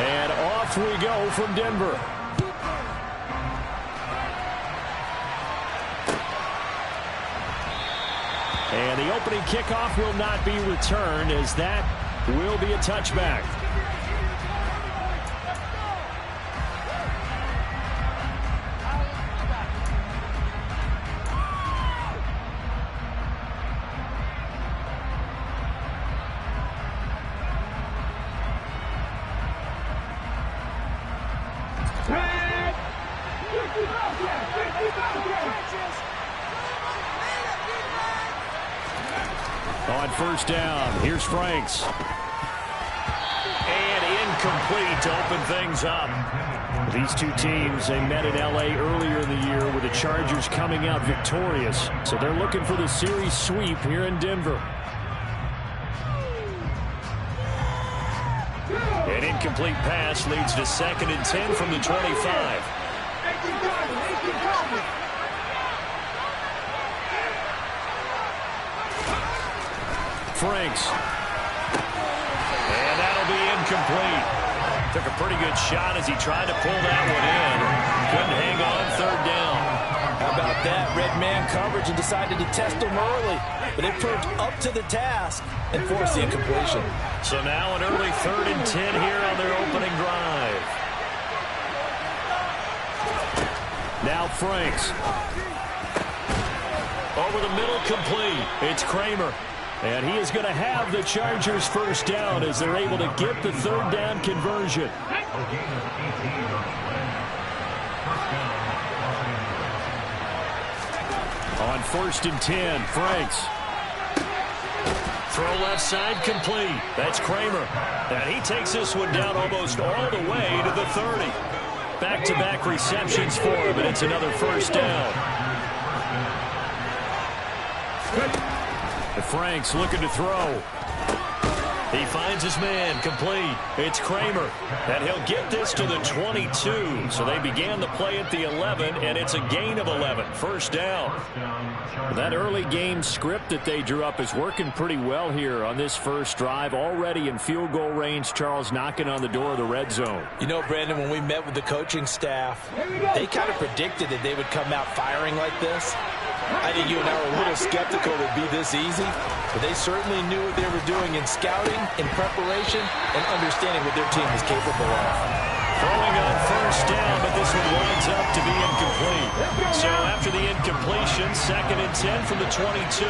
And off we go from Denver. And the opening kickoff will not be returned, as that will be a touchback. On first down, here's Franks. And incomplete to open things up. These two teams, they met in L.A. earlier in the year with the Chargers coming out victorious. So they're looking for the series sweep here in Denver. An incomplete pass leads to 2nd and 10 from the 25. Franks. And that'll be incomplete. Took a pretty good shot as he tried to pull that one in. Couldn't hang on 3rd down. How about that? Red man coverage and decided to test him early. But it proved up to the task and forced the incompletion. So now an early 3rd and 10 here on their opening drive. Now Franks. Over the middle, complete. It's Kramer. And he is going to have the Chargers first down as they're able to get the 3rd down conversion. On 1st and 10, Franks. Throw left side, complete. That's Kramer. And he takes this one down almost all the way to the 30. Back-to-back receptions for him, and it's another first down. Franks looking to throw. He finds his man, complete. It's Kramer, and he'll get this to the 22. So they began the play at the 11, and it's a gain of 11. First down. That early game script that they drew up is working pretty well here on this first drive. Already in field goal range, Charles knocking on the door of the red zone. You know, Brandon, when we met with the coaching staff, they kind of predicted that they would come out firing like this. I think you and I were a little skeptical it would be this easy, but they certainly knew what they were doing in scouting, in preparation, and understanding what their team was capable of. Throwing on first down, but this one winds up to be incomplete. So after the incompletion, 2nd and 10 from the 22.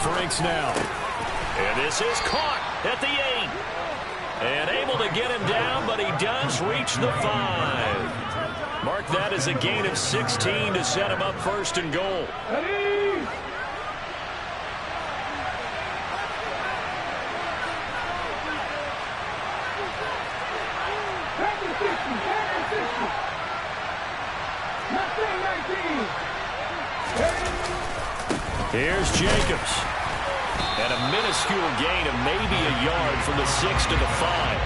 Franks now. And this is caught at the 8. And able to get him down, but he does reach the 5. Mark that as a gain of 16 to set him up 1st and goal. Here's Jacobs. And a minuscule gain of maybe a yard from the 6 to the 5.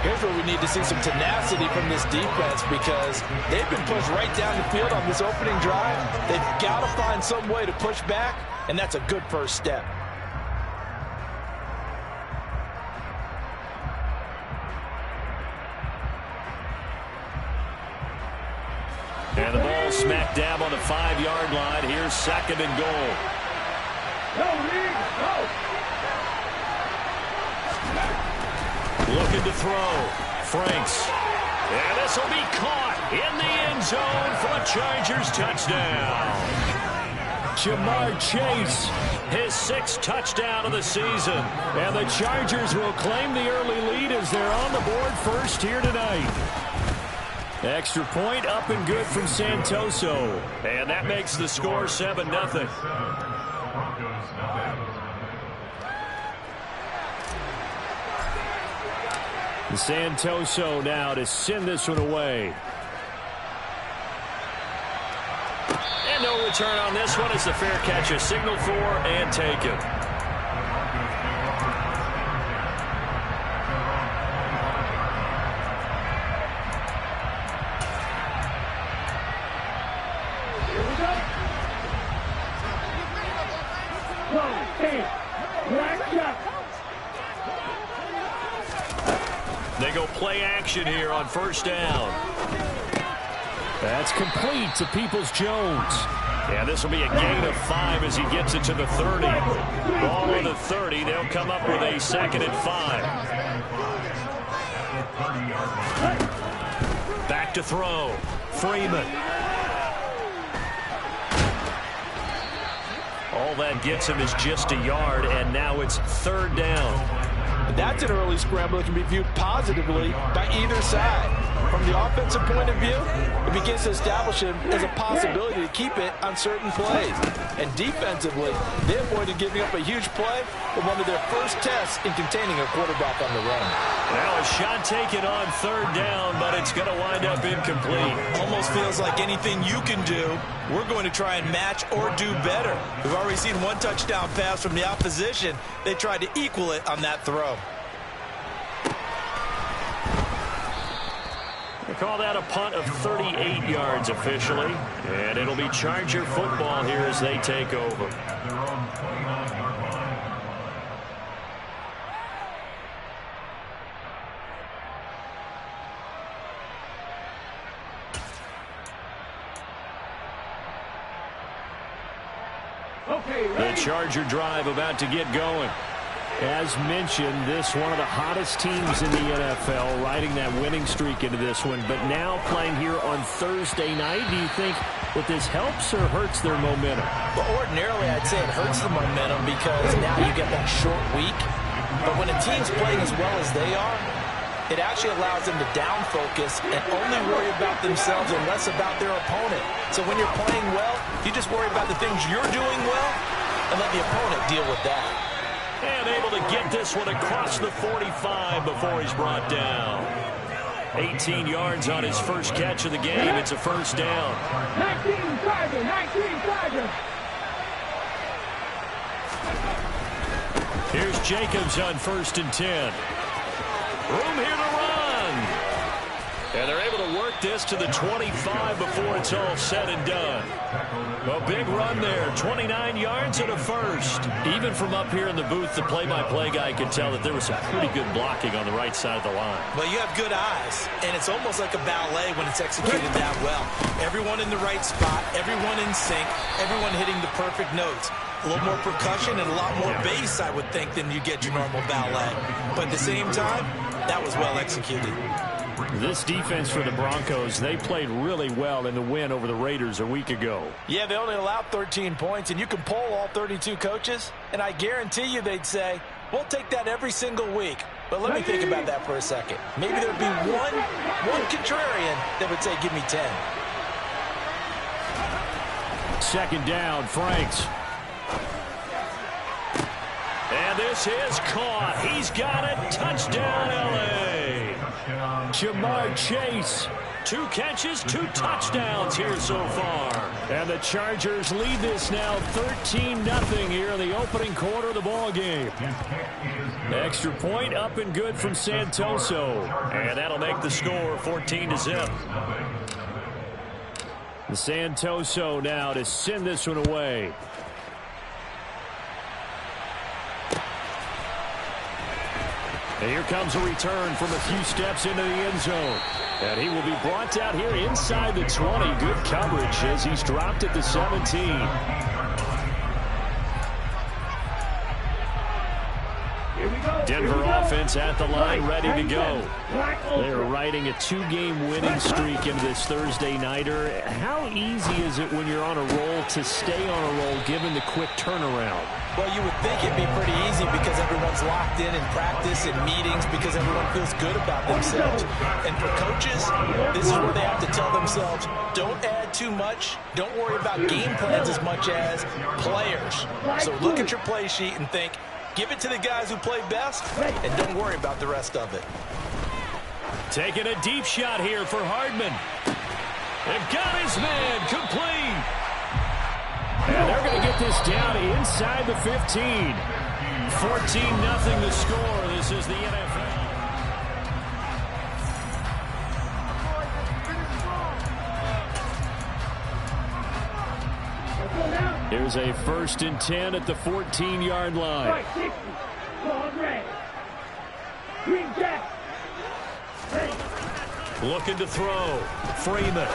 Here's where we need to see some tenacity from this defense, because they've been pushed right down the field on this opening drive. They've got to find some way to push back, and that's a good first step. And the ball smack dab on the 5-yard line. Here's 2nd and goal. Looking to throw. Franks. And this will be caught in the end zone for a Chargers touchdown. Jamar Chase, his 6th touchdown of the season. And the Chargers will claim the early lead as they're on the board first here tonight. Extra point up and good from Santoso. And that makes the score 7-0. Santoso now to send this one away. And no return on this one as the fair catch is signaled for and taken. They go play action here on first down. That's complete to Peoples-Jones. Yeah, this will be a gain of 5 as he gets it to the 30. Ball on the 30. They'll come up with a 2nd and 5. Back to throw. Freeman. All that gets him is just a yard, and now it's 3rd down. That's an early scramble that can be viewed positively by either side. From the offensive point of view, it begins to establish him as a possibility to keep it on certain plays. And defensively, they avoided giving up a huge play with one of their first tests in containing a quarterback on the run. Now a shot taken on 3rd down, but it's going to wind up incomplete. Almost feels like anything you can do, we're going to try and match or do better. We've already seen one touchdown pass from the opposition. They tried to equal it on that throw. They call that a punt of 38 yards officially. And it'll be Charger football here as they take over. The Charger drive about to get going. As mentioned, this one of the hottest teams in the NFL, riding that winning streak into this one, but now playing here on Thursday night. Do you think that this helps or hurts their momentum? Well, ordinarily, I'd say it hurts the momentum because now you get that short week. But when a team's playing as well as they are, it actually allows them to down focus and only worry about themselves and less about their opponent. So when you're playing well, you just worry about the things you're doing well and let the opponent deal with that. And able to get this one across the 45 before he's brought down. 18 yards on his first catch of the game. It's a 1st down. 19 Charger. Here's Jacobs on 1st and 10. Room here to run. And they're able to work this to the 25 before it's all said and done. A big run there, 29 yards and a 1st. Even from up here in the booth, the play-by-play guy could tell that there was some pretty good blocking on the right side of the line. Well, you have good eyes, and it's almost like a ballet when it's executed that well. Everyone in the right spot, everyone in sync, everyone hitting the perfect notes. A little more percussion and a lot more bass, I would think, than you get your normal ballet. But at the same time, that was well executed. This defense for the Broncos, they played really well in the win over the Raiders a week ago. Yeah, they only allowed 13 points, and you can poll all 32 coaches, and I guarantee you they'd say, we'll take that every single week. But let me think about that for a second. Maybe there'd be one contrarian that would say, give me 10. 2nd down, Franks. And this is caught. He's got it. Touchdown, L.A. Jamar Chase. 2 catches, 2 touchdowns here so far. And the Chargers lead this now 13-0 here in the opening quarter of the ball game. Extra point up and good from Santoso. And that'll make the score 14-0. Santoso now to send this one away. And here comes a return from a few steps into the end zone. And he will be brought down here inside the 20. Good coverage as he's dropped at the 17. Denver offense at the line, ready to go. They're riding a 2-game winning streak into this Thursday nighter. How easy is it when you're on a roll to stay on a roll given the quick turnaround? Well, you would think it'd be pretty easy because everyone's locked in practice and meetings because everyone feels good about themselves. And for coaches, this is where they have to tell themselves, don't add too much. Don't worry about game plans as much as players. So look at your play sheet and think, give it to the guys who play best, and don't worry about the rest of it. Taking a deep shot here for Hardman. They've got his man complete. And they're going to get this down inside the 15. 14-0 the score. This is the NFL. Let's go now. Here's a 1st and 10 at the 14-yard line. Right, 60. Ball red. Green jack. Looking to throw. Freeman.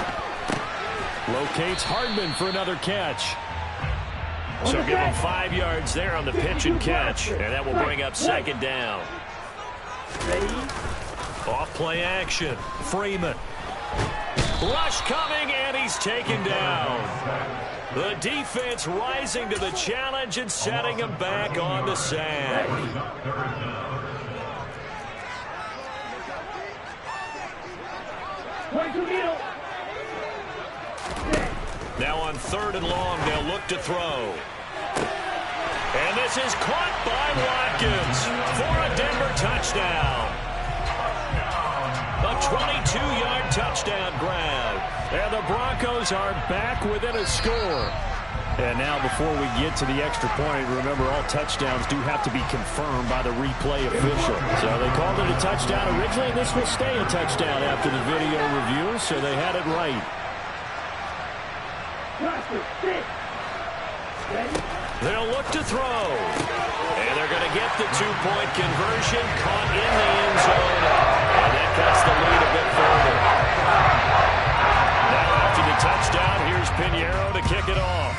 Locates Hardman for another catch. So give him 5 yards there on the pitch and catch. And that will bring up 2nd down. Off play action. Freeman. Rush coming, and he's taken down. The defense rising to the challenge and setting him back on the sack. Now on 3rd and long, they'll look to throw. And this is caught by Watkins for a Denver touchdown. A 22-yard touchdown grab. And the Broncos are back within a score. And now before we get to the extra point, remember all touchdowns do have to be confirmed by the replay official. So they called it a touchdown originally, and this will stay a touchdown after the video review, so they had it right. They'll look to throw. And they're going to get the 2-point conversion, caught in the end zone. And that cuts the lead a bit further. Now after the touchdown, here's Pinheiro to kick it off.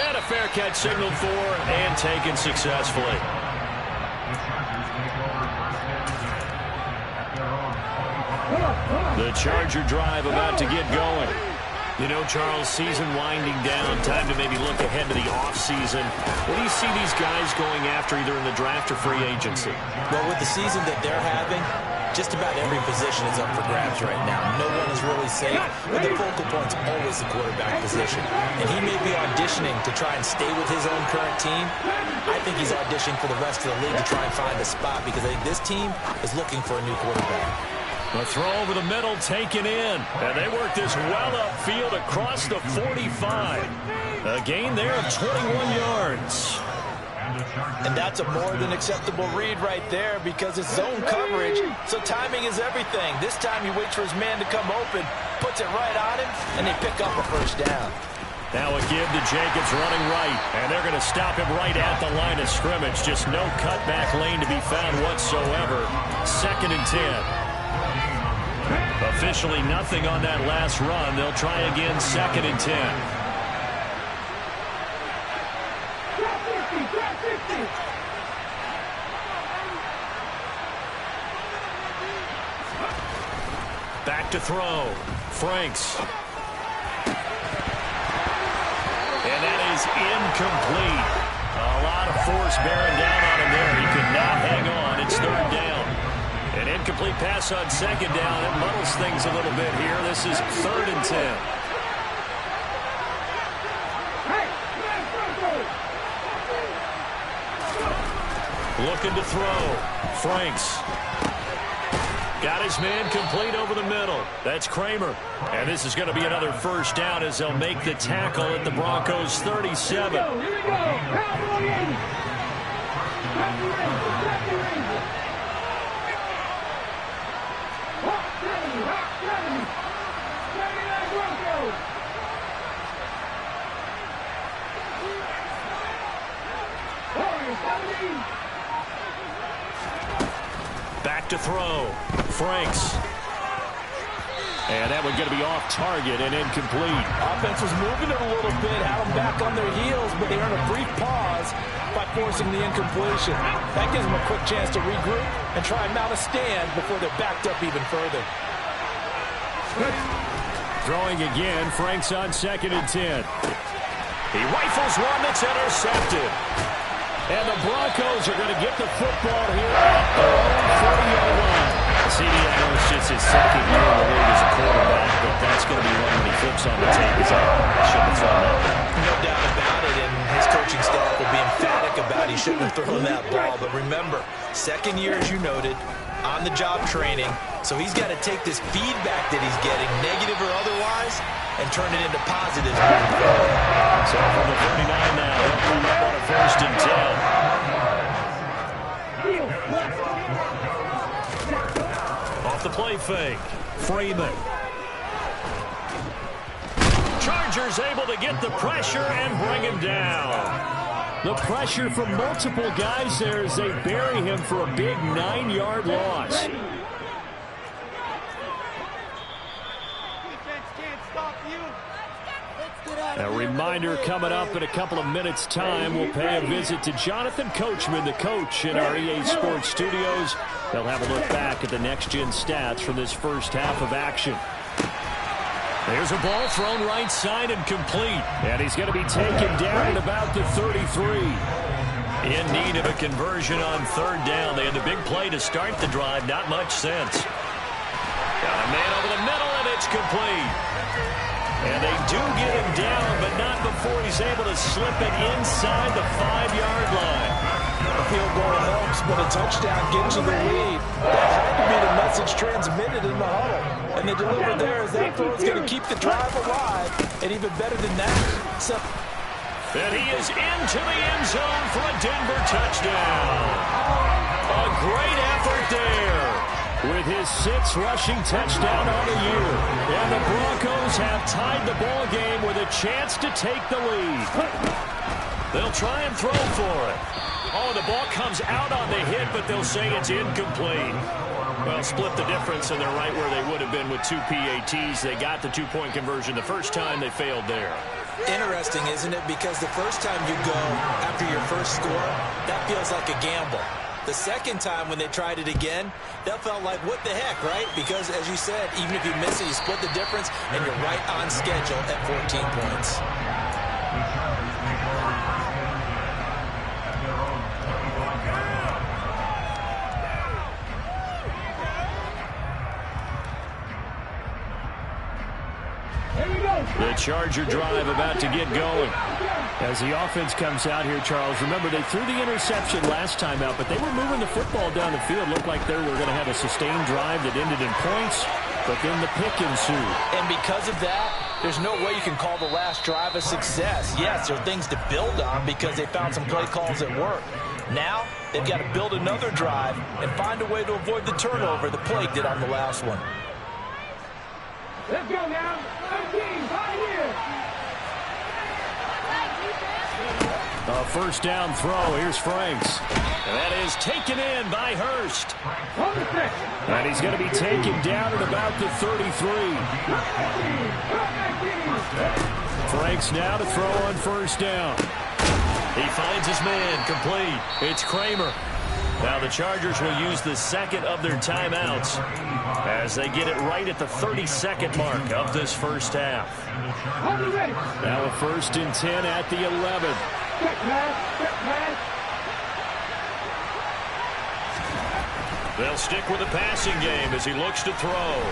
And a fair catch signaled for and taken successfully. The Charger drive about to get going. You know, Charles, season winding down, time to maybe look ahead to the offseason. What do you see these guys going after either in the draft or free agency? Well, with the season that they're having, just about every position is up for grabs right now. No one is really safe, but the focal point's always the quarterback position. And he may be auditioning to try and stay with his own current team. I think he's auditioning for the rest of the league to try and find a spot because I think this team is looking for a new quarterback. The throw over the middle taken in. And they work this well upfield across the 45. A gain there of 21 yards. And that's a more than acceptable read right there because it's zone coverage, so timing is everything. This time he waits for his man to come open, puts it right on him, and they pick up a 1st down. Now a give to Jacobs running right, and they're going to stop him right at the line of scrimmage. Just no cutback lane to be found whatsoever. 2nd and 10. Officially nothing on that last run. They'll try again 2nd and 10. Back to throw. Franks. And that is incomplete. A lot of force bearing down on him there. He could not hang on. It's 3rd down. An incomplete pass on 2nd down. It muddles things a little bit here. This is 3rd and 10. Looking to throw. Franks. Got his man complete over the middle. That's Kramer. And this is going to be another 1st down as they'll make the tackle at the Broncos 37. Here we go. Back to throw. Franks. And that one going to be off target and incomplete. Offense was moving it a little bit, had them back on their heels, but they earned a brief pause by forcing the incompletion. That gives them a quick chance to regroup and try and mount a stand before they're backed up even further. Throwing again, Franks on 2nd and 10. He rifles one that's intercepted. And the Broncos are going to get the football here at their own 40-yard line. CD, I know it's just his 2nd year in the league as a quarterback, but that's going to be one when he flips on the tape. He's like, I shouldn't have thrown that. No doubt about it, and his coaching staff will be emphatic about he shouldn't have thrown that ball. But remember, 2nd year, as you noted, on-the-job training. So he's got to take this feedback that he's getting, negative or otherwise, and turn it into positives moving forward. So from the 39 now, they'll come up on a 1st and 10. Off the play fake. Freeman. Trying Chargers able to get the pressure and bring him down. The pressure from multiple guys there as they bury him for a big 9-yard loss. A reminder coming up in a couple of minutes' time. We'll pay a visit to Jonathan Coachman, the coach in our EA Sports studios. They'll have a look back at the next-gen stats from this first half of action. There's a ball thrown right side and complete. And he's going to be taken down at about the 33. In need of a conversion on third down. They had the big play to start the drive. Not much sense. Got a man over the middle, and it's complete. And they do get him down, but not before he's able to slip it inside the 5-yard line. A field goal helps, but a touchdown gets you the lead. That had to be the message transmitted in the huddle. And they delivered there as that throw is going to keep the drive alive. And even better than that, and he is into the end zone for a Denver touchdown. A great effort there. With his 6th rushing touchdown on the year. And the Broncos have tied the ball game with a chance to take the lead. They'll try and throw for it. Oh, the ball comes out on the hit, but they'll say it's incomplete. Well, split the difference, and they're right where they would have been with 2 PATs. They got the 2-point conversion the first time. They failed there. Interesting, isn't it? Because the first time you go after your first score, that feels like a gamble. The second time when they tried it again, that felt like, what the heck, right? Because, as you said, even if you miss it, you split the difference, and you're right on schedule at 14 points. The Charger drive about to get going. As the offense comes out here, Charles, remember they threw the interception last time out, but they were moving the football down the field. Looked like they were going to have a sustained drive that ended in points, but then the pick ensued. And because of that, there's no way you can call the last drive a success. Yes, there are things to build on because they found some play calls that work. Now, they've got to build another drive and find a way to avoid the turnover the play did on the last one. Let's go now. 13, 5 years. A first down throw. Here's Franks. And that is taken in by Hurst. And he's going to be taken down at about the 33. Franks now to throw on first down. He finds his man, complete. It's Kramer. Now the Chargers will use the second of their timeouts as they get it right at the 32nd mark of this first half. Now a 1st and 10 at the 11. They'll stick with the passing game as he looks to throw.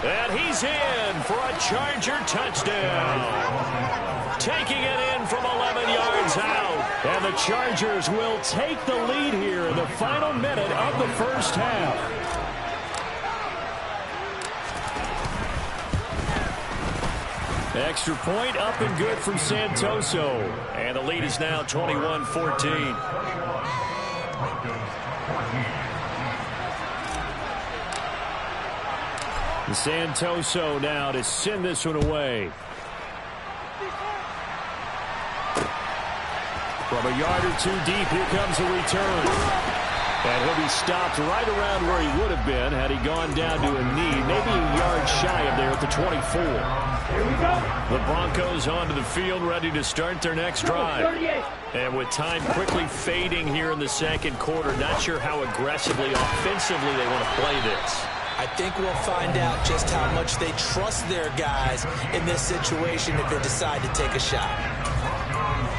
And he's in for a Charger touchdown. Taking it in from 11 yards out. And the Chargers will take the lead here in the final minute of the first half. Extra point up and good from Santoso. And the lead is now 21-14. Santoso now to send this one away. From a yard or two deep, here comes a return. And he'll be stopped right around where he would have been had he gone down to a knee, maybe a yard shy of there at the 24. Here we go. The Broncos onto the field, ready to start their next drive. And with time quickly fading here in the second quarter, not sure how aggressively, offensively they want to play this. I think we'll find out just how much they trust their guys in this situation if they decide to take a shot.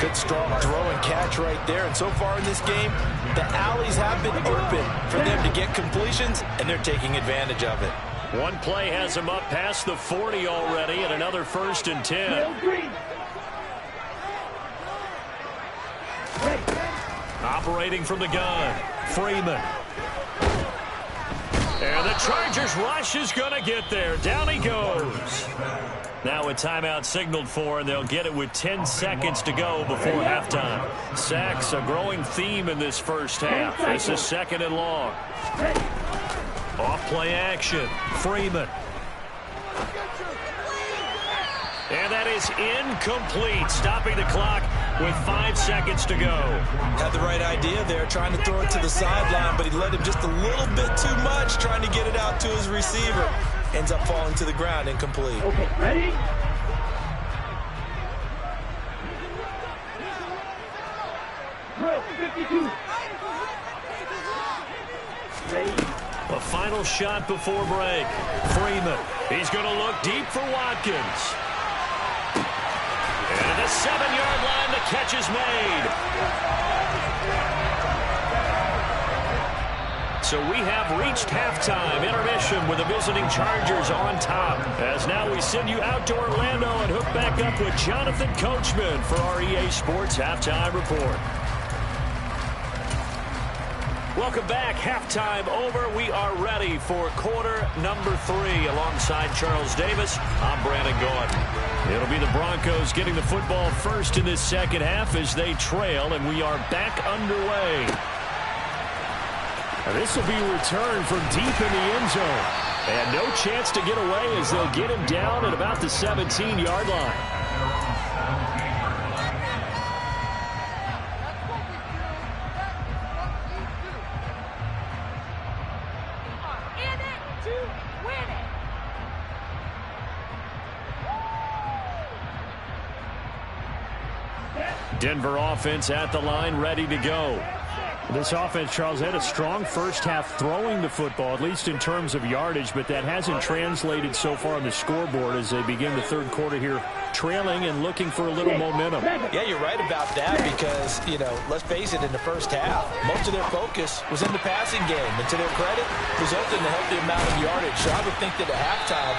Good strong throw and catch right there. And so far in this game, the alleys have been open for them to get completions, and they're taking advantage of it. One play has them up past the 40 already, and another 1st and 10. Operating from the gun, Freeman. And the Chargers rush is going to get there. Down he goes. Now a timeout signaled for, and they'll get it with 10 seconds to go before halftime. Sacks, a growing theme in this first half. This is 2nd and long. Off play action. Freeman. And that is incomplete, stopping the clock with 5 seconds to go. Had the right idea there, trying to throw it to the sideline, but he let him just a little bit too much, trying to get it out to his receiver. Ends up falling to the ground, incomplete. Okay, ready? Drill 52. A final shot before break. Freeman. He's going to look deep for Watkins. And at the 7-yard line, the catch is made. So we have reached halftime intermission with the visiting Chargers on top. As now we send you out to Orlando and hook back up with Jonathan Coachman for our EA Sports Halftime Report. Welcome back. Halftime over. We are ready for quarter number 3 alongside Charles Davis. I'm Brandon Gordon. It'll be the Broncos getting the football first in this second half as they trail, and we are back underway. And this will be returned from deep in the end zone. And no chance to get away as they'll get him down at about the 17-yard line. Denver offense at the line, ready to go. This offense, Charles, had a strong first half throwing the football, at least in terms of yardage, but that hasn't translated so far on the scoreboard as they begin the third quarter here, trailing and looking for a little momentum. Yeah, you're right about that because, let's face it, in the first half, most of their focus was in the passing game. And to their credit, resulted in a healthy amount of yardage. So I would think that at halftime,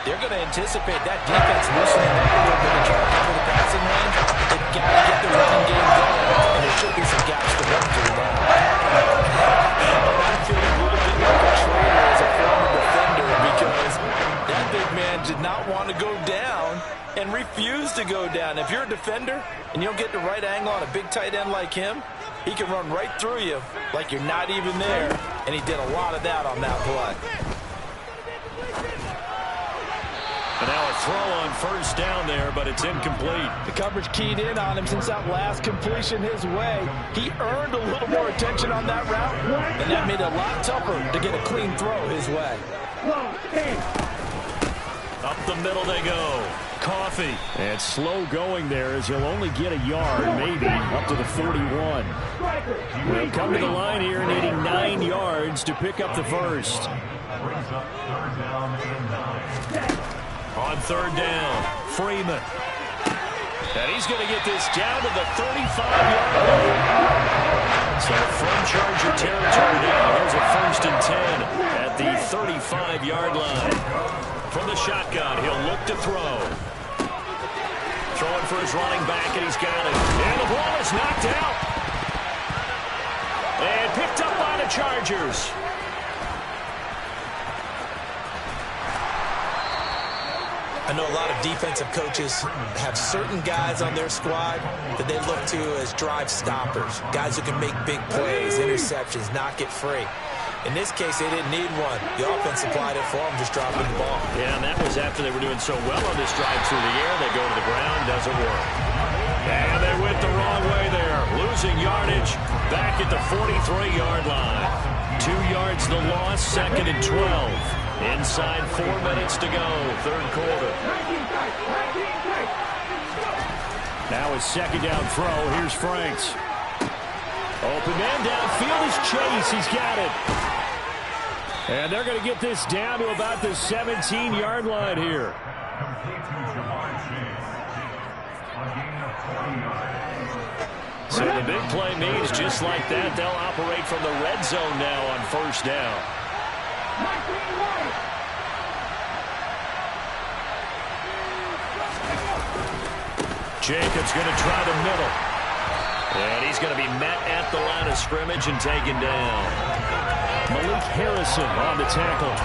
they're going to anticipate that defense loosening up a little bit and try to cover the passing range. They've got to get the running game going, and there should be some gaps to run through now. I feel a little bit like a traitor as a former defender because that big man did not want to go down and refused to go down. If you're a defender and you don't get the right angle on a big tight end like him, he can run right through you like you're not even there, and he did a lot of that on that play. And now a throw on first down there, but it's incomplete. The coverage keyed in on him since that last completion his way. He earned a little more attention on that route, and that made it a lot tougher to get a clean throw his way. Up the middle they go. Coffee. And slow going there as he'll only get a yard, maybe, up to the 41. We'll come to the line here needing 9 yards to pick up the first. On third down, Freeman. And he's going to get this down to the 35-yard line. So from Charger territory now, there's a 1st and 10 at the 35-yard line. From the shotgun, he'll look to throw. Throwing for his running back, and he's got it. And the ball is knocked out. And picked up by the Chargers. I know a lot of defensive coaches have certain guys on their squad that they look to as drive stoppers, guys who can make big plays, interceptions, knock it free. In this case, they didn't need one. The offense supplied it for them, just dropping the ball. Yeah, and that was after they were doing so well on this drive through the air. They go to the ground, doesn't work. And they went the wrong way there, losing yardage back at the 43-yard line. 2 yards the loss, 2nd and 12. Inside 4 minutes to go, third quarter. Now his second down throw. Here's Franks. Open man downfield is Chase. He's got it. And they're going to get this down to about the 17-yard line here. So the big play means just like that, they'll operate from the red zone now on first down. Jacobs going to try the middle. And he's going to be met at the line of scrimmage and taken down. Malik Harrison on the tackle.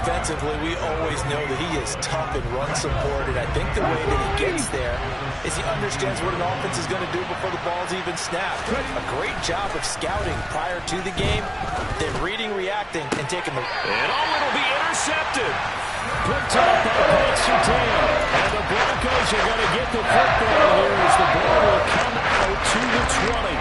Defensively, we always know that he is tough and run supported. I think the way that he gets there is he understands what an offense is going to do before the ball's even snapped. A great job of scouting prior to the game, then reading, reacting, and taking the... And it'll be intercepted. Picked up by Paxton Taylor. And the Broncos are going to get the football here as the ball will come out to the 20.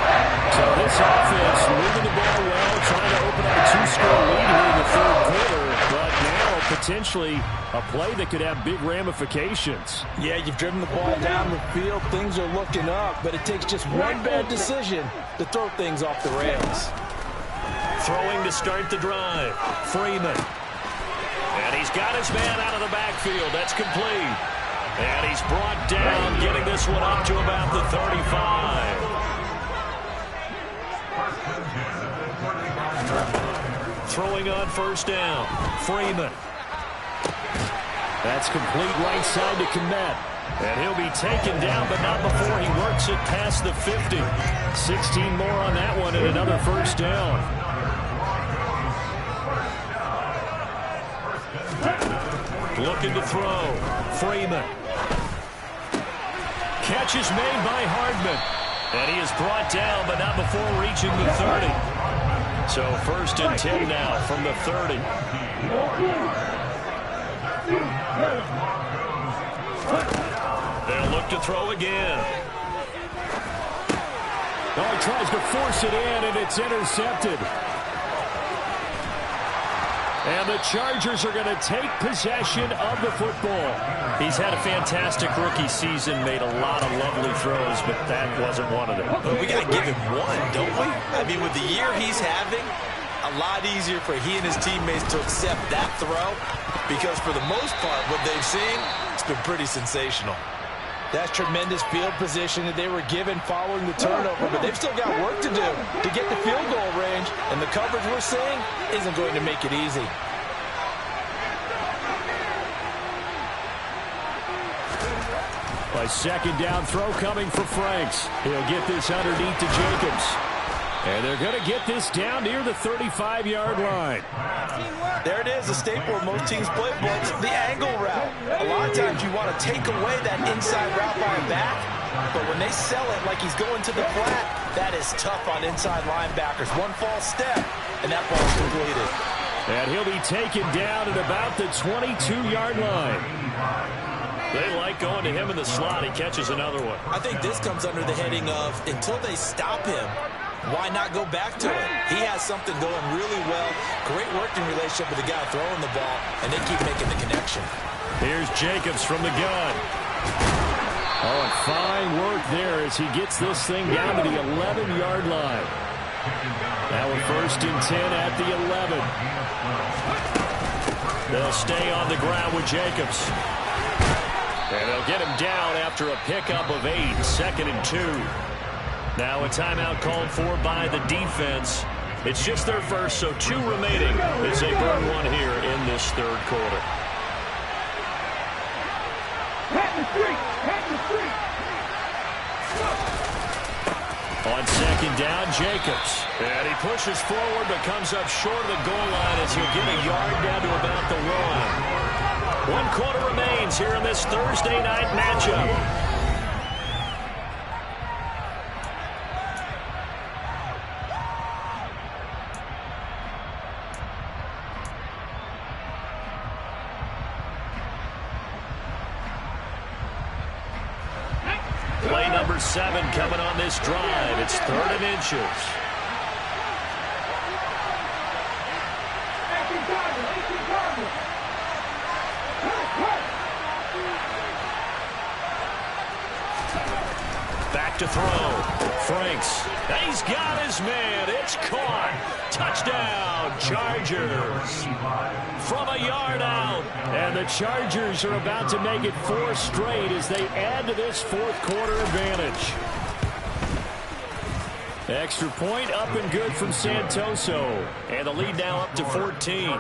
So this offense moving the ball well, trying to open up a 2-score lead here in the third quarter. But now potentially a play that could have big ramifications. Yeah, you've driven the ball down the field. Things are looking up, but it takes just one bad decision to throw things off the rails. Throwing to start the drive. Freeman. And he's got his man out of the backfield. That's complete. And he's brought down, getting this one up to about the 35. Throwing on first down. Freeman. That's complete right side to Kmet. And he'll be taken down, but not before he works it past the 50. 16 more on that one and another first down. Looking to throw. Freeman. Catch is made by Hardman. And he is brought down, but not before reaching the 30. So first and 10 now from the 30. They'll look to throw again. Oh, he tries to force it in, and it's intercepted. And the Chargers are going to take possession of the football. He's had a fantastic rookie season, made a lot of lovely throws, but that wasn't one of them. But we got to give him one, don't we? I mean, with the year he's having, a lot easier for he and his teammates to accept that throw, because for the most part, what they've seen, it's been pretty sensational. That's tremendous field position that they were given following the turnover, but they've still got work to do to get the field goal range, and the coverage we're seeing isn't going to make it easy. A second down throw coming for Franks. He'll get this underneath to Jacobs. And they're going to get this down near the 35-yard line. There it is, a staple of most teams' playbooks, the angle route. A lot of times you want to take away that inside route by a back, but when they sell it like he's going to the flat, that is tough on inside linebackers. One false step, and that ball's completed. And he'll be taken down at about the 22-yard line. They like going to him in the slot. He catches another one. I think this comes under the heading of, until they stop him, why not go back to it? He has something going really well. Great working relationship with the guy throwing the ball, and they keep making the connection. Here's Jacobs from the gun. Oh, and fine work there as he gets this thing down to the 11-yard line. Now we're first and 10 at the 11. They'll stay on the ground with Jacobs. And they'll get him down after a pickup of 8, 2nd and 2. Now a timeout called for by the defense. It's just their first, so 2 remaining as they burn one here in this third quarter. On second down, Jacobs. And he pushes forward but comes up short of the goal line as he'll get a yard down to about the 1. 1 quarter remains here in this Thursday night matchup. Play number 7 coming on this drive. It's 3rd and inches. Back to throw. Franks. He's got his man. It's caught. Touchdown, Chargers. From a yard out. And the Chargers are about to make it 4 straight as they add to this fourth quarter advantage. Extra point up and good from Santoso. And the lead now up to 14.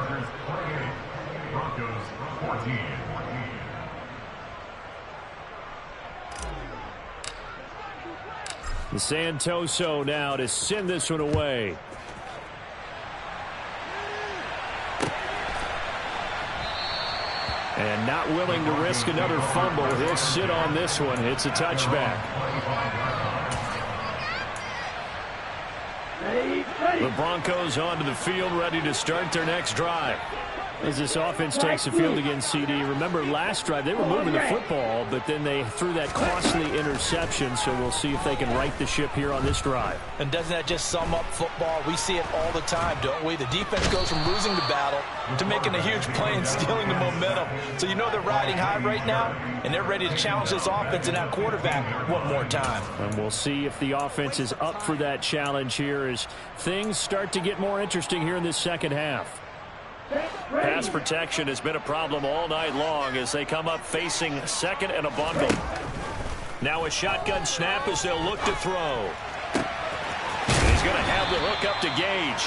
Santoso now to send this one away. And not willing to risk another fumble. He'll sit on this one. It's a touchback. The Broncos onto the field, ready to start their next drive. As this offense takes the field against CD. Remember, last drive, they were moving the football, but then they threw that costly interception, so we'll see if they can right the ship here on this drive. And doesn't that just sum up football? We see it all the time, don't we? The defense goes from losing the battle to making a huge play and stealing the momentum. So you know they're riding high right now, and they're ready to challenge this offense and that quarterback one more time. And we'll see if the offense is up for that challenge here as things start to get more interesting here in this second half. Pass protection has been a problem all night long as they come up facing second and a bundle. Now a shotgun snap as they'll look to throw. He's going to have the hook up to Gage.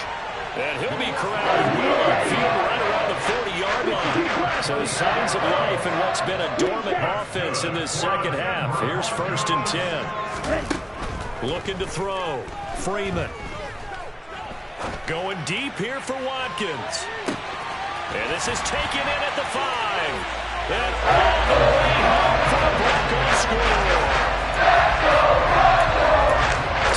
And he'll be corralled well upfield right around the 40-yard line. So signs of life in what's been a dormant offense in this second half. Here's 1st and 10. Looking to throw. Freeman. Going deep here for Watkins. And this is taken in at the 5. And all the way home for the Broncos score.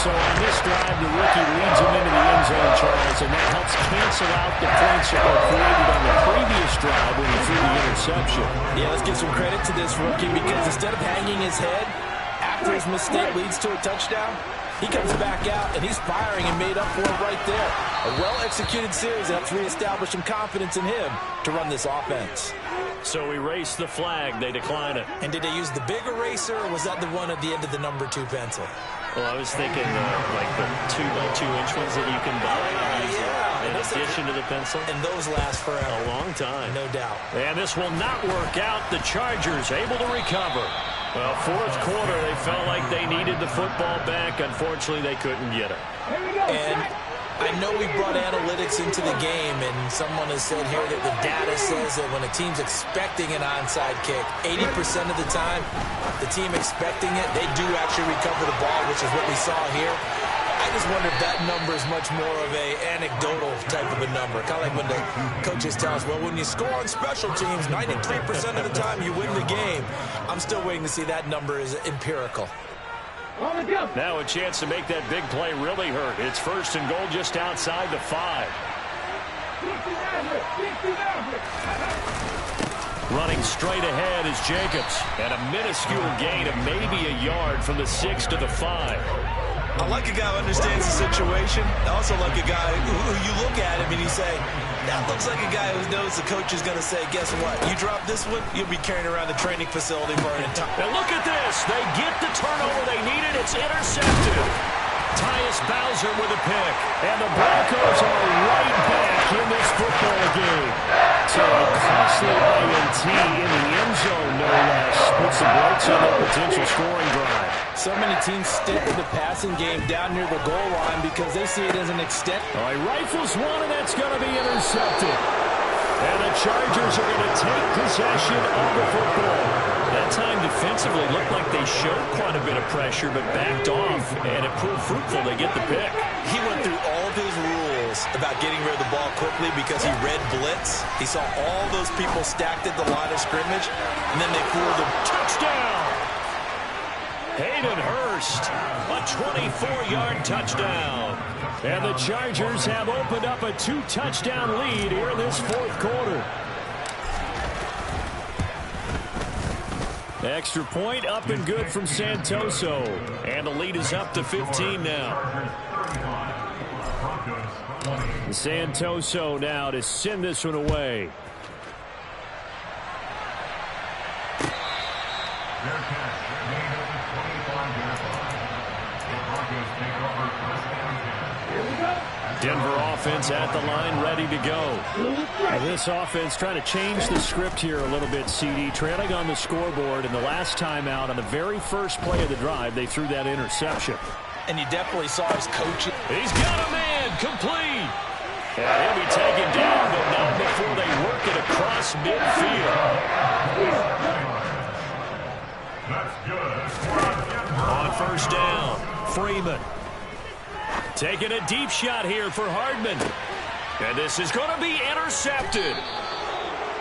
So on this drive, the rookie leads him into the end zone, Charles, and that helps cancel out the points that were created on the previous drive when he threw the interception. Yeah, let's give some credit to this rookie because instead of hanging his head after his mistake leads to a touchdown, he comes back out, and he's firing and made up for it right there. A well-executed series helps reestablish some confidence in him to run this offense. So erase the flag. They decline it. And did they use the big eraser, or was that the one at the end of the number 2 pencil? Well, I was thinking like the 2x2-inch ones that you can buy and use in addition to the pencil. And those last forever. A long time. No doubt. And this will not work out. The Chargers able to recover. Well, 4th quarter, they felt like they needed the football back. Unfortunately, they couldn't get it. And I know we brought analytics into the game, and someone has said here that the data says that when a team's expecting an onside kick, 80% of the time, the team expecting it, they do actually recover the ball, which is what we saw here. I just wonder if that number is much more of a anecdotal type of a number. Kind of like when the coaches tell us, well, when you score on special teams, 93% of the time you win the game. I'm still waiting to see that number is empirical. Now a chance to make that big play really hurt. It's 1st and goal just outside the 5. Running straight ahead is Jacobs. And a minuscule gain of maybe a yard from the 6 to the 5. I like a guy who understands the situation. I also like a guy who you look at him and you say, that looks like a guy who knows the coach is going to say, guess what? You drop this one, you'll be carrying around the training facility for an entire... And look at this. They get the turnover they needed. It's intercepted. Tyus Bowser with a pick. And the Broncos are right back in this football game. So a costly INT in the end zone, no less, puts the brakes on their potential scoring drive. So many teams stick with the passing game down near the goal line because they see it as an extent. All right, rifles one, and that's going to be intercepted. And the Chargers are going to take possession of the football. That time defensively looked like they showed quite a bit of pressure but backed off, and it proved fruitful. They get the pick. He went through all of his rules about getting rid of the ball quickly because he read blitz. He saw all those people stacked at the line of scrimmage, and then they pulled the touchdown. Hayden Hurst, a 24-yard touchdown. And the Chargers have opened up a 2-touchdown lead here in this 4th quarter. Extra point up and good from Santoso. And the lead is up to 15 now. Santoso now to send this one away. Denver offense at the line, ready to go. And this offense trying to change the script here a little bit, CD. Trailing on the scoreboard, and the last time out on the very first play of the drive, they threw that interception. And you definitely saw his coaching. He's got a man, complete. And he'll be taken down, but not before they work it across midfield. On 1st down, Freeman. Taking a deep shot here for Hardman. And this is going to be intercepted.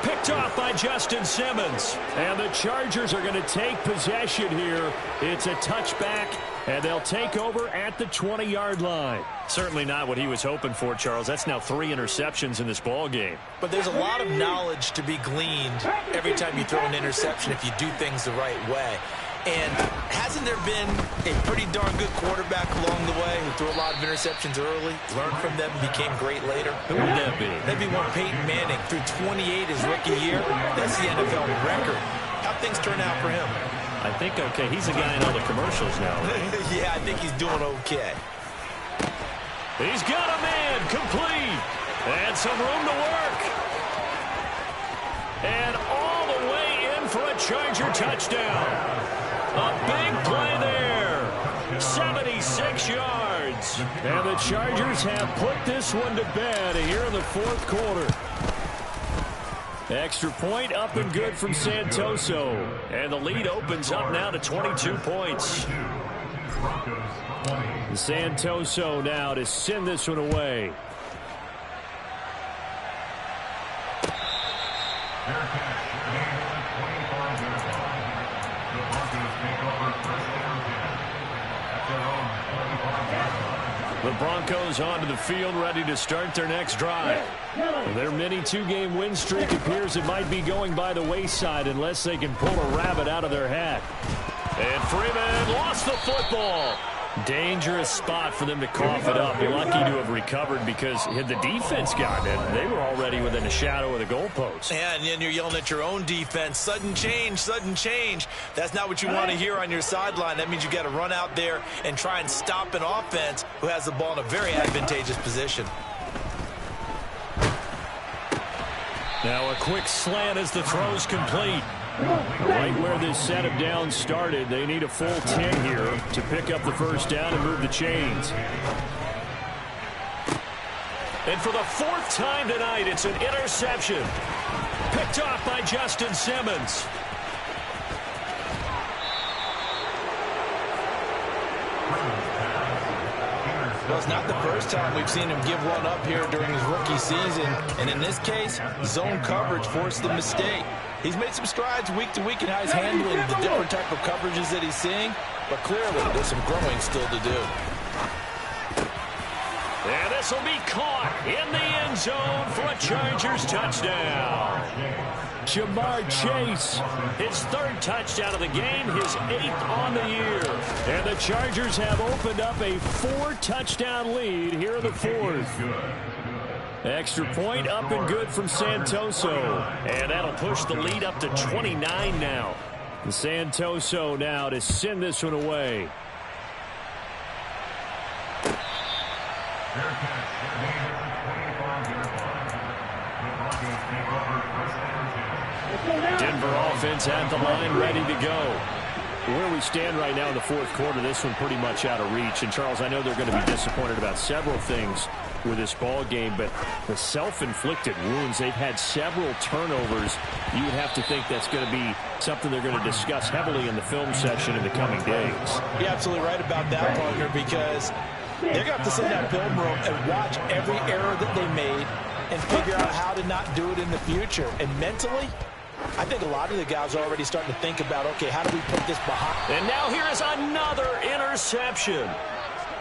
Picked off by Justin Simmons. And the Chargers are going to take possession here. It's a touchback, and they'll take over at the 20-yard line. Certainly not what he was hoping for, Charles. That's now 3 interceptions in this ball game. But there's a lot of knowledge to be gleaned every time you throw an interception if you do things the right way. And hasn't there been a pretty darn good quarterback along the way who threw a lot of interceptions early, learned from them, and became great later? Who would that be? That'd be one Peyton Manning. Threw 28 his rookie year. That's the NFL record. How'd things turn out for him? I think okay. He's a guy in all the commercials now, right? Yeah, I think he's doing okay. He's got a man complete. And some room to work. And all the way in for a Charger touchdown. A big play there. 76 yards. And the Chargers have put this one to bed here in the fourth quarter. Extra point up and good from Santoso. And the lead opens up now to 22 points. Santoso now to send this one away. The Broncos onto the field, ready to start their next drive. Their mini 2-game win streak appears it might be going by the wayside unless they can pull a rabbit out of their hat. And Freeman lost the football. Dangerous spot for them to cough it up. Lucky to have recovered because had the defense gotten it, they were already within a shadow of the goalpost. Yeah, and then you're yelling at your own defense. Sudden change, sudden change. That's not what you want to hear on your sideline. That means you got to run out there and try and stop an offense who has the ball in a very advantageous position. Now a quick slant as the throw's complete. Right where this set of downs started, they need a full 10 here to pick up the first down and move the chains. And for the 4th time tonight, it's an interception. Picked off by Justin Simmons. Well, it's not the first time we've seen him give one up here during his rookie season. And in this case, zone coverage forced the mistake. He's made some strides week to week in how he's handling the different type of coverages that he's seeing. But clearly, there's some growing still to do. And this will be caught in the end zone for a Chargers touchdown. Jamar Chase, his 3rd touchdown of the game, his 8th on the year. And the Chargers have opened up a 4-touchdown lead here in the 4th. Extra point up and good from Santoso. And that'll push the lead up to 29 now. Santoso now to send this one away. Denver offense at the line, ready to go. Where we stand right now in the fourth quarter, this one pretty much out of reach. And, Charles, I know they're going to be disappointed about several things with this ball game, but the self-inflicted wounds, they've had several turnovers. You would have to think that's going to be something they're going to discuss heavily in the film section in the coming days. You're absolutely right about that, partner, because they're going to have to sit in that film room and watch every error that they made and figure out how to not do it in the future. And mentally, I think a lot of the guys are already starting to think about, okay, how do we put this behind? And now here is another interception.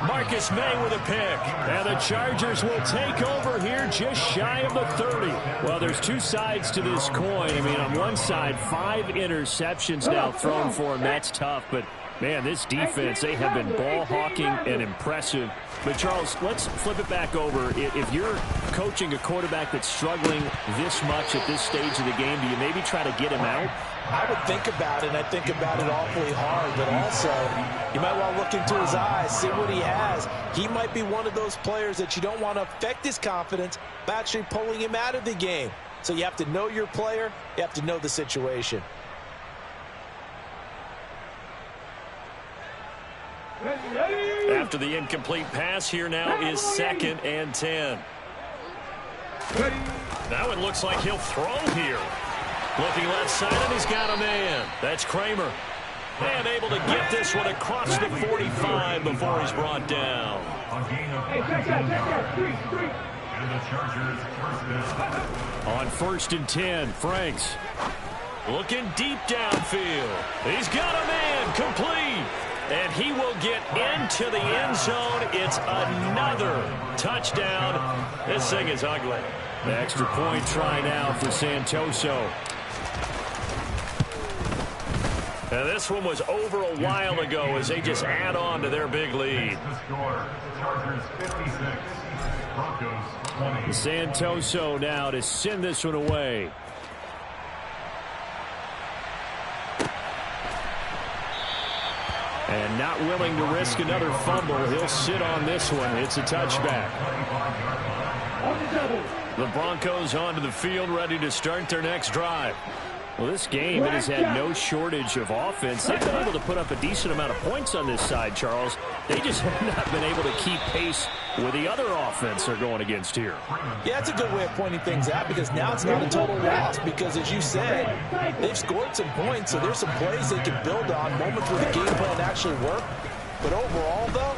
Marcus May with a pick. And the Chargers will take over here just shy of the 30. Well, there's two sides to this coin. I mean, on one side, 5 interceptions now thrown for him. That's tough, but man, this defense, they have been ball hawking and impressive. But, Charles, let's flip it back over. If you're coaching a quarterback that's struggling this much at this stage of the game, do you maybe try to get him out? I would think about it, and I think about it awfully hard. But also, you might want to look into his eyes, see what he has. He might be one of those players that you don't want to affect his confidence by actually pulling him out of the game. So you have to know your player. You have to know the situation. After the incomplete pass, here now is 2nd and 10. Now it looks like he'll throw here. Looking left side, and he's got a man. That's Kramer. And able to get this one across the 45 before he's brought down. On 1st and 10, Franks. Looking deep downfield. He's got a man complete. And he will get into the end zone. It's another touchdown. This thing is ugly. The extra point try now for Santoso. And this one was over a while ago as they just add on to their big lead. Santoso now to send this one away. And not willing to risk another fumble. He'll sit on this one. It's a touchback. The Broncos onto the field, ready to start their next drive. Well, this game, it has had no shortage of offense. They've been able to put up a decent amount of points on this side, Charles. They just have not been able to keep pace with the other offense they're going against here. Yeah, it's a good way of pointing things out because now it's not a total loss because, as you said, they've scored some points, so there's some plays they can build on, moments where the game plan actually worked. But overall, though,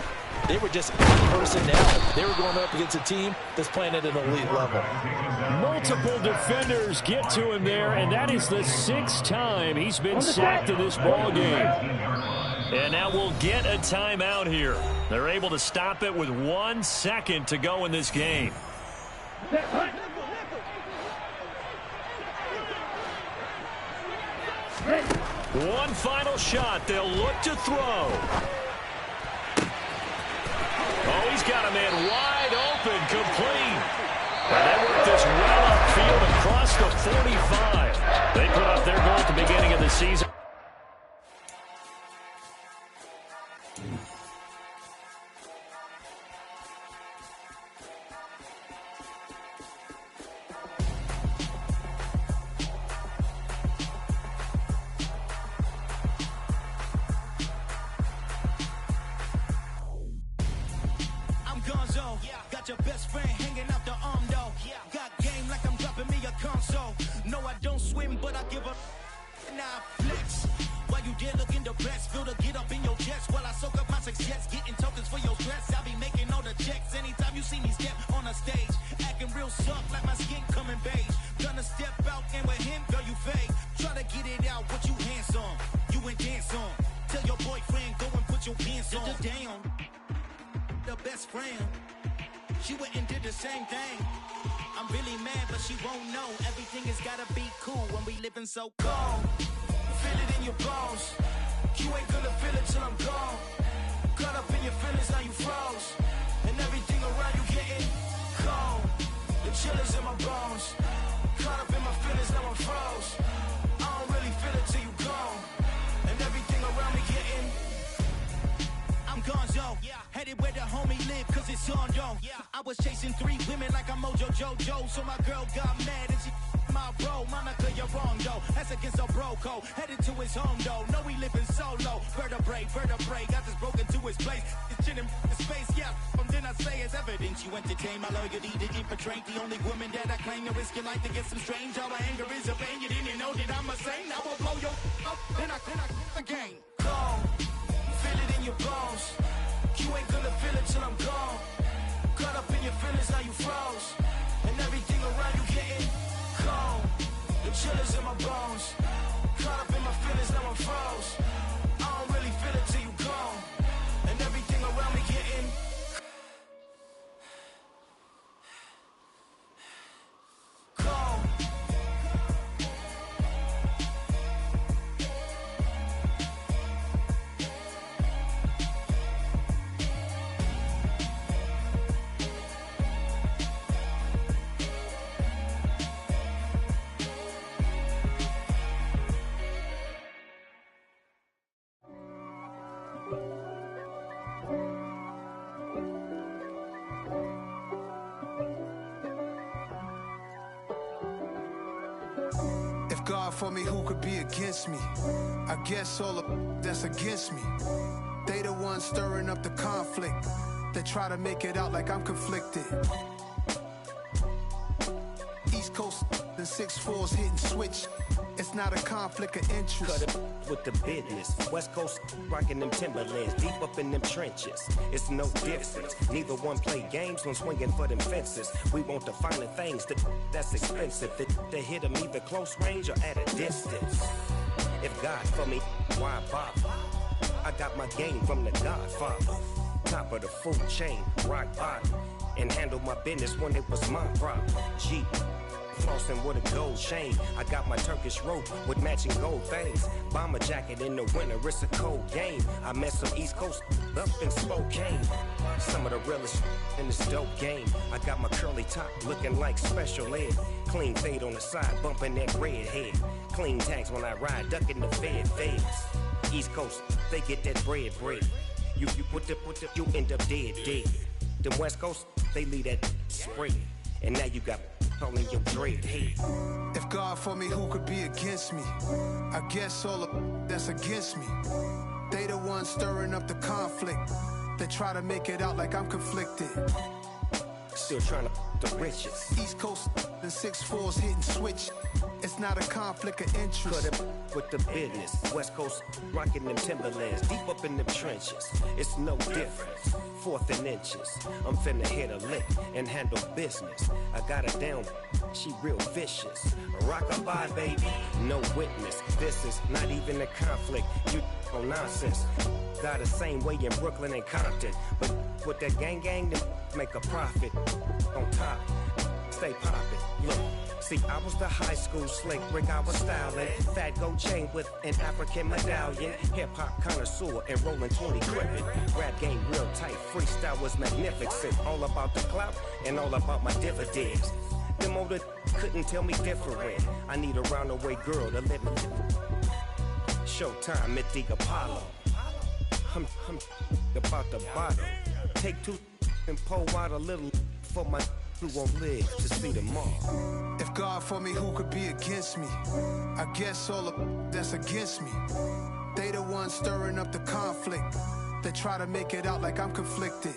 they were just personnel. They were going up against a team that's playing at an elite level. Multiple defenders get to him there, and that is the 6th time he's been sacked in this ball game. And now we'll get a timeout here. They're able to stop it with 1 second to go in this game. One final shot. They'll look to throw. Oh, he's got a man wide open, complete. And they work this well upfield across the 45. They put up their goal at the beginning of the season. Got your best friend hanging out the arm though. Got game like I'm dropping me a console. No, I don't swim, but I give a now flex. While you there looking the best, feel the get up in your chest while I soak up my success, getting tokens for your stress. I'll be making all the checks anytime you see me step on a stage, acting real soft like my skin coming beige. Gonna step out and with him, girl, you fake. Try to get it out, what you handsome, you ain't dance on. Tell your boyfriend go and put your pants on. Down, the best friend. She went and did the same thing. I'm really mad, but she won't know. Everything has gotta be cool when we living so cold. Feel it in your bones. You ain't gonna feel it till I'm gone. Caught up in your feelings, now you froze. And everything around you getting cold. The chill is in my bones. Caught up in my feelings, now I'm froze. I don't really feel it till you gone. And everything around me getting I'm gonzo, headed where the homie live, cause it's on, yo. I was chasing 3 women like I'm Mojo Jojo, so my girl got mad and she my bro. Monica, you're wrong, though. That's against a bro code. Headed to his home, though. No, he living solo. Vertebrae, got this broken to his place. It's chin in his face, yeah. Then I say it's evidence you entertain my loyalty. Did you portray the only woman that I claim to risk your life to get some strange? All my anger is a pain. You didn't know that I'm a saint. I will blow your up, then I again. Go. Feel it in your bones. You ain't gonna feel it till I'm gone. Caught up in your feelings, now you froze. And everything around you getting cold. The chill is in my bones. Caught up in my feelings, now I'm froze. I don't really feel it till you gone. And everything around me getting cold. God for me, who could be against me? I guess all of that's against me. They the ones stirring up the conflict. They try to make it out like I'm conflicted. East East Coast, the 6'4s hitting switch. It's not a conflict of interest. Cut it with the business. West Coast rocking them Timberlands, deep up in them trenches. It's no difference. Neither one play games when swinging for them fences. We want the finer things that's expensive. They hit them either close range or at a distance. If God for me, why bother? I got my game from the Godfather. Top of the food chain, rock bottom. And handle my business when it was my problem. Jeep. Flossing with a gold chain. I got my Turkish rope with matching gold things. Bomber jacket in the winter, it's a cold game. I met some East Coast up in Spokane. Some of the realest in this dope game. I got my curly top looking like special ed. Clean fade on the side, bumping that red head. Clean tags when I ride, ducking the feds. East Coast, they get that bread. You you end up dead. Them West Coast, they leave that spread. And now you got all in your dread head. If God for me, who could be against me? I guess all of that's against me. They the ones stirring up the conflict. They try to make it out like I'm conflicted. Still trying to the riches. East Coast, the 6'4s hitting switch. It's not a conflict of interest. Cut it with the business. West Coast rocking them Timberlands, deep up in them trenches. It's no difference. 4th and inches. I'm finna hit a lick and handle business. I got her down, she real vicious. Rockabye, baby, no witness. This is not even a conflict. You on nonsense. Got the same way in Brooklyn and Compton. But with that gang, then make a profit. On top, stay poppin'. Look. See, I was the high school slick Rick, I was styling. Fat gold chain with an African medallion. Hip-hop connoisseur and rolling 20 gripping. Rap game real tight, freestyle was magnificent. All about the clout and all about my dividends. Them older couldn't tell me different. I need a roundaway girl to live in. Showtime at the Apollo. I'm about the bottle. Take 2 and pour out a little for my who won't live to see tomorrow. If God for me, who could be against me? I guess all of that's against me. They the ones stirring up the conflict. They try to make it out like I'm conflicted.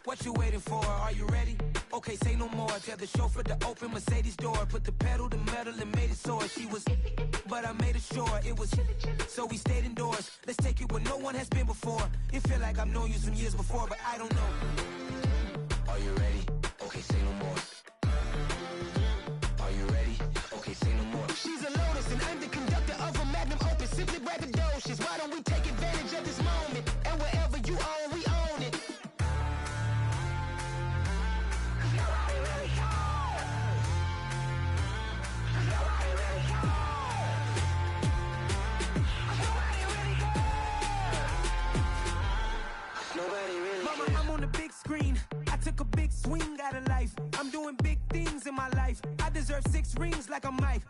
What you waiting for? Are you ready? Okay, say no more. Tell the chauffeur to open Mercedes door. Put the pedal to metal and made it soar. She was, but I made it sure it was. So we stayed indoors. Let's take it where no one has been before. It feel like I've known you some years before, but I don't know. Are you ready? Okay, say no more. Are you ready? Okay, say no more. She's a Lotus and I'm the conductor of a Magnum Opus. Simply braggadocious. Why don't we take advantage of this moment? And wherever you own, we own it. Screen. I took a big swing out of life. I'm doing big things in my life. I deserve 6 rings like I'm Mike.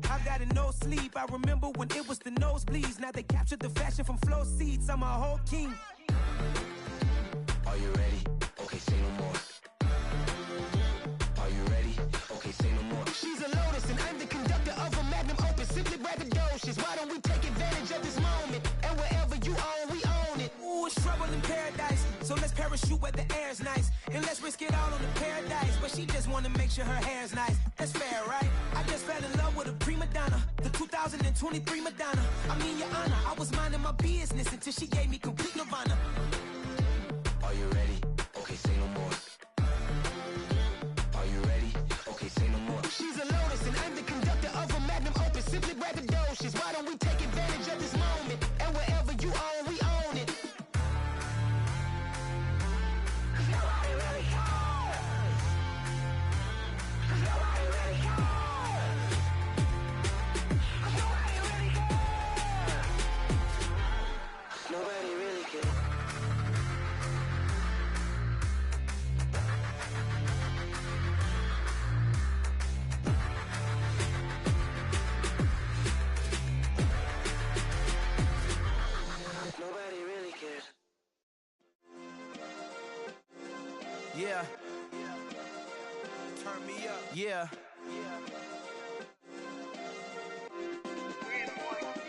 I've got no sleep. I remember when it was the nosebleeds. Now they captured the fashion from flow seats. I'm a whole king. Are you ready? Okay, say no more. Are you ready? Okay, say no more. She's a Lotus and I'm the conductor of a Magnum Opus. Simply braggadocious. Why don't we take advantage of this moment? And wherever you own, we own it. Ooh, it's trouble in paradise. So let's parachute where the air's nice. And let's risk it all on the paradise. But she just wanna make sure her hair's nice. That's fair, right? I just fell in love with a prima donna. The 2023 Madonna. I mean, your honor, I was minding my business until she gave me complete nirvana. Are you ready? Okay, say no more. Are you ready? Okay, say no more. She's a Lotus and I'm the conductor of a Magnum Opus. Simply braggadocious. Why don't we take advantage of this moment? And wherever you own, we own it. Nobody really cares. Nobody really cares. Nobody really cares. Nobody really cares. Nobody really cares. Yeah. me up. Yeah.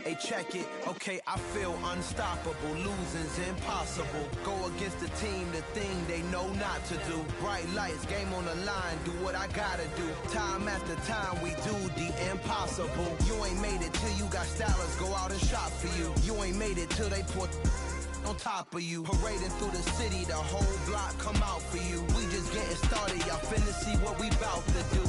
Hey, check it. Okay, I feel unstoppable. Losing's impossible. Go against the team, the thing they know not to do. Bright lights, game on the line. Do what I gotta do. Time after time, we do the impossible. You ain't made it till you got stylists go out and shop for you. You ain't made it till they put on top of you. Parading through the city, the whole block come out for you. We just getting started, y'all finna see what we bout to do.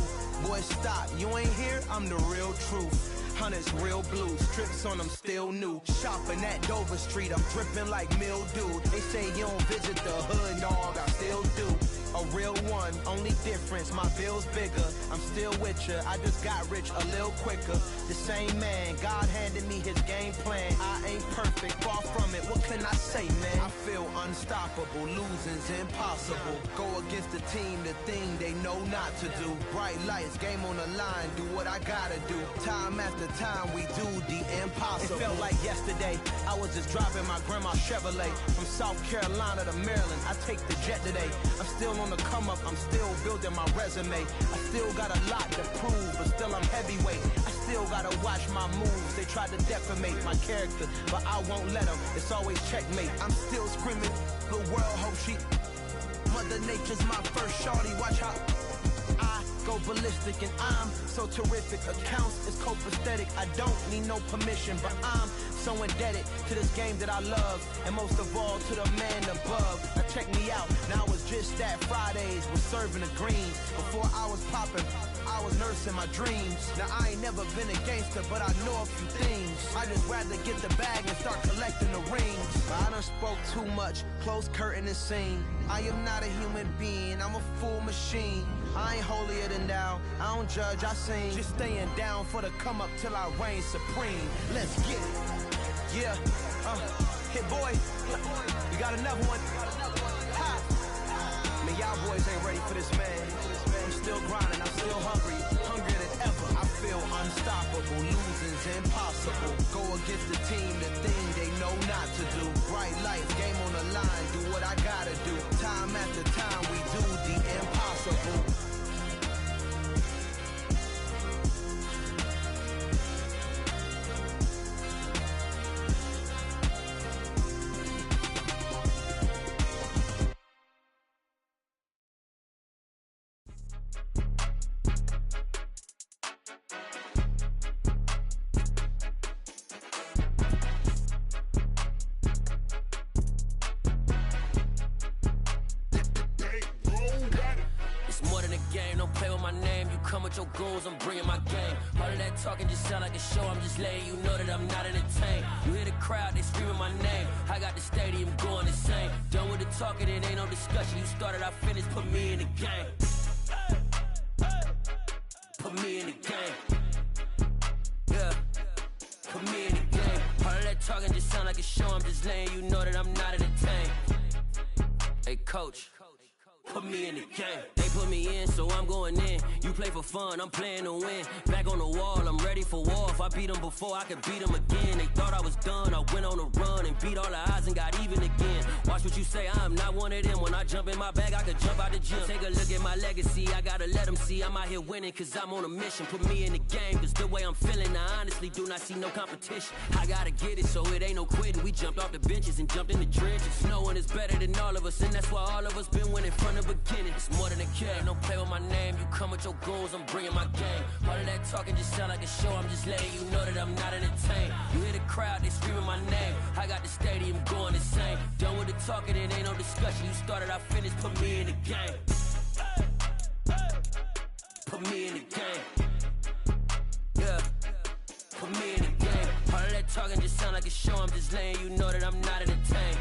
Boy, stop, you ain't here, I'm the real truth. Hunters, real blues, strips on them still new. Shopping at Dover Street, I'm dripping like mildew. They say you don't visit the hood, dog, I still do. A real one, only difference, my bill's bigger. I'm still with ya, I just got rich a little quicker. The same man, God handed me his game plan. I ain't perfect, far from it, what can I say, man? I feel unstoppable, losing's impossible. Go against the team, the thing they know not to do. Bright lights, game on the line, do what I gotta do. Time after time, we do the impossible. It felt like yesterday, I was just driving my grandma's Chevrolet. From South Carolina to Maryland, I take the jet today. I'm still on the come up, I'm still building my resume. I still got a lot to prove, but still I'm heavyweight. I still gotta watch my moves. They tried to defamate my character, but I won't let them. It's always checkmate. I'm still screaming, the world hope she. Mother Nature's my first shorty. Watch how I go ballistic, and I'm so terrific. Accounts is copacetic. I don't need no permission, but I'm so indebted to this game that I love, and most of all to the man above. Now check me out, now I was just at Fridays, was serving the greens. Before I was popping, I was nursing my dreams. Now I ain't never been a gangster, but I know a few things. I just rather get the bag and start collecting the rings. But I done spoke too much, close curtain and scene. I am not a human being, I'm a full machine. I ain't holier than thou, I don't judge, I sing. Just staying down for the come up till I reign supreme. Let's get it. Yeah, hit boy, you got another one. Ha! Man, y'all boys ain't ready for this, man. I'm still grinding, I'm still hungry, hungrier than ever. I feel unstoppable, losing's impossible. Go against the team, the thing they know not to do. Bright lights, game on the line, do what I gotta do. Time after time, we do the impossible. I'm bringing my game. All of that talking just sound like a show. I'm just letting you know that I'm not entertained. You hear the crowd, they screaming my name. I got the stadium going insane. Done with the talking, it ain't no discussion. You started, I finished, put me in the game. Put me in the game. Yeah, put me in the game. All of that talking just sound like a show. I'm just letting you know that I'm not entertained. Hey, coach, put me in the game. They put me in, so I'm going in. You play for fun, I'm playing to win. Back on the wall, I'm ready for war. If I beat them before, I could beat them again. They thought I was done, I went on a run and beat all the odds and got even again. Watch what you say, I'm not one of them. When I jump in my bag, I could jump out the gym. Take a look at my legacy, I gotta let them see I'm out here winning, cause I'm on a mission. Put me in the game, cause the way I'm feeling, I honestly do not see no competition. I gotta get it, so it ain't no quitting. We jumped off the benches and jumped in the trenches. No one is better than all of us, and that's why all of us been winning from the beginning. It's more than a game, don't play with my name. You come with your goons, I'm bringing my game. All of that talking just sound like a show. I'm just letting you know that I'm not entertained. You hear the crowd, they screaming my name. I got the stadium going insane. Done with the talking, it ain't no discussion. You started, I finished, put me in the game. Put me in the game. Yeah, put me in the game. All of that talking just sound like a show. I'm just letting you know that I'm not entertained.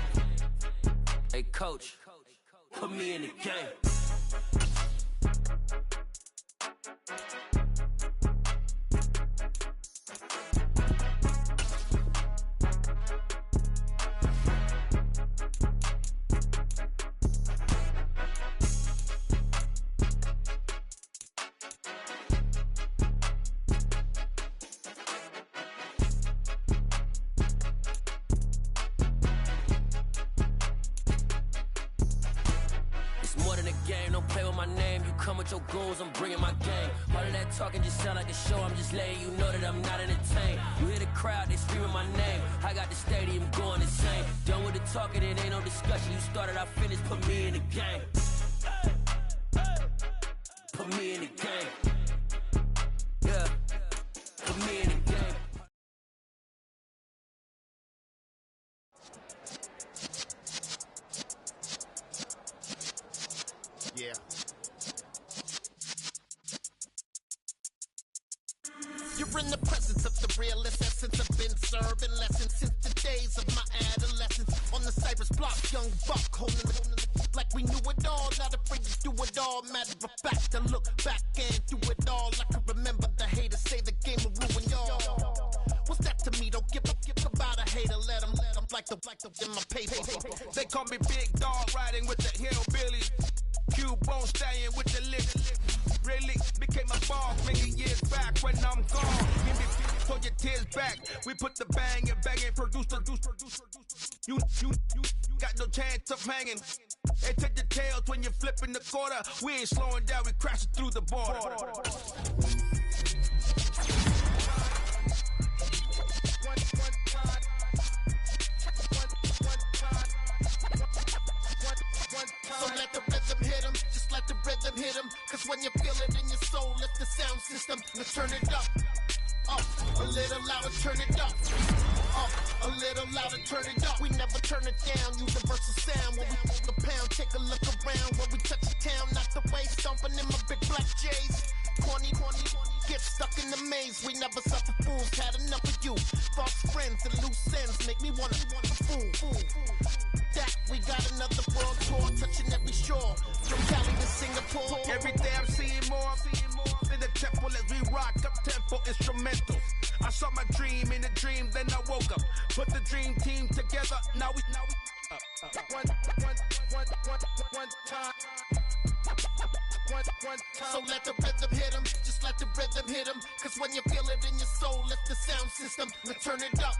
Hey, coach, put me in the game. game. Don't play with my name. You come with your goons, I'm bringing my game. All of that talking just sound like a show. I'm just letting you know that I'm not entertained. You hear the crowd, they screaming my name. I got the stadium going insane. Done with the talking, it ain't no discussion. You started, I finished, put me in the game. Put me in the game. Yeah. Put me in the game. Yeah. You're in the presence of the realest essence. I've been serving lessons since the days of my adolescence. On the Cypress block, young buck holding it like we knew it all. Not afraid to do it all. Matter of fact, I look back and do it all. I can remember the haters say the game will ruin y'all. What's that to me? Don't give about a hater. Let them like the in my paper. They call me Big Dog, riding with the hillbillies. Cubone staying with the lick. Really became a ball many years back when I'm gone. Give me for your tears back. We put the bang and produce. You got no chance of hanging. They take the tails when you're flipping the quarter. We ain't slowing down, we crashing through the border. So let the rhythm hit him, just let the rhythm hit him. Cause when you feel it in your soul, lift the sound system. Now turn it up, a little louder, turn it up, a little louder, turn it up. We never turn it down, universal sound. When we move the pound, take a look around. When we touch the town, not the way, stomping in my big black J's. Corny, get stuck in the maze. We never suffer fools, had enough of you. False friends and loose ends make me wanna fool. That we got another world tour, touching every shore, from Cali to Singapore. Every day I'm seeing more in the temple as we rock up tempo instrumentals. I saw my dream in a dream, then I woke up. Put the dream team together, now we one time. So let the rhythm hit him, just let the rhythm hit him. Cause when you feel it in your soul, lift the sound system. Now turn it up,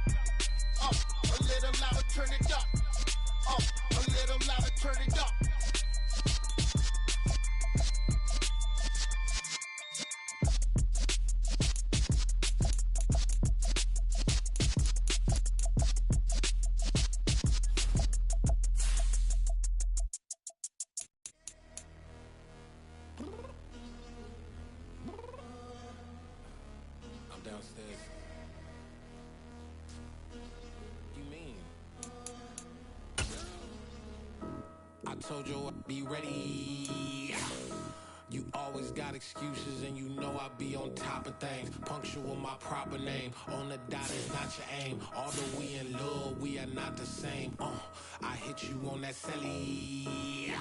a little louder, turn it up, a little louder, turn it up. Downstairs. You mean? I told you I'd be ready. You always got excuses and you know I be on top of things. Punctual my proper name. On the dot is not your aim. Although we in love, we are not the same. I hit you on that celly.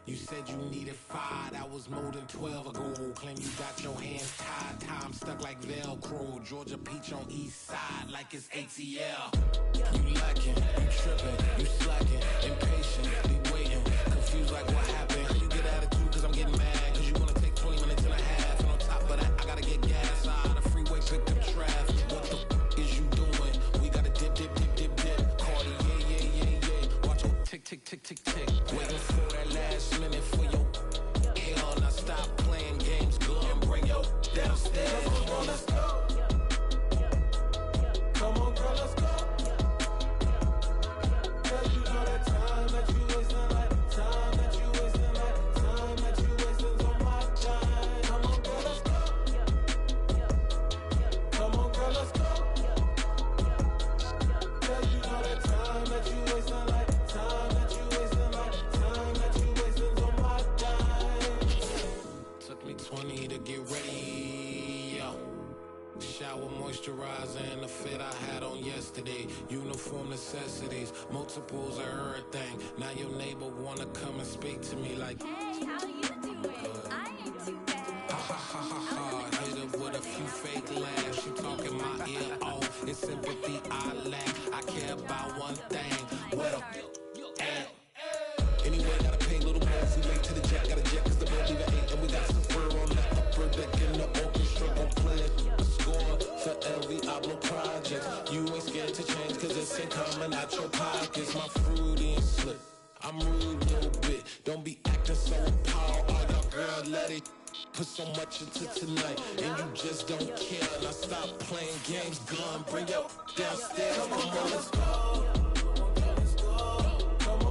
You said you needed 5, that was more than 12 ago. Claim you got your hands tied, time stuck like Velcro. Georgia Peach on east side like it's ATL. You lacking, you tripping, you slacking, impatient, waiting, confused like what happened. You get attitude cause I'm getting mad, cause you wanna take 20 minutes and a half. And on top of that, I gotta get gas out of the freeway, pick up traffic. What the f is you doing? We gotta dip. Cardi, yeah. Watch your tick. Waiting for that last minute for your hell. Now stop playing games, go and bring your downstairs. Come on, girl, let's go. Come on, girl, let's go. Cause you know that time that you wasting, like time that you wasting, like time that you wasting on my time. Come on, girl, let's go. Come on, girl, let's go. Cause you know that time that you wasting, like time that you wasting, like time that you wasting on my time. Took me 20 to get ready, yo. Shower, moisturizer, and the fit I had on yesterday. Uniform necessities, multiples of everything. Now your neighbor wanna come and speak to me like, hey, how you doing? I ain't too bad. ha. Hit her with a few fake laughs. She talking my ear off. It's sympathy I lack. I care about one thing. What up? Anyway, gotta pay a little more. If we late to the jet, gotta jet cause the boat leave at 8. And we got some fur on the upper deck in the orchestra. Gon' play a score for every album project. You ain't scared to change cause it's ain't coming out your pockets. My fruity and slick. I'm rude a little bit. Don't be acting so appalled. All y'all girl let it put so much into tonight, and you just don't care. And I stop playing games, gun, bring your downstairs. Come on, let's go.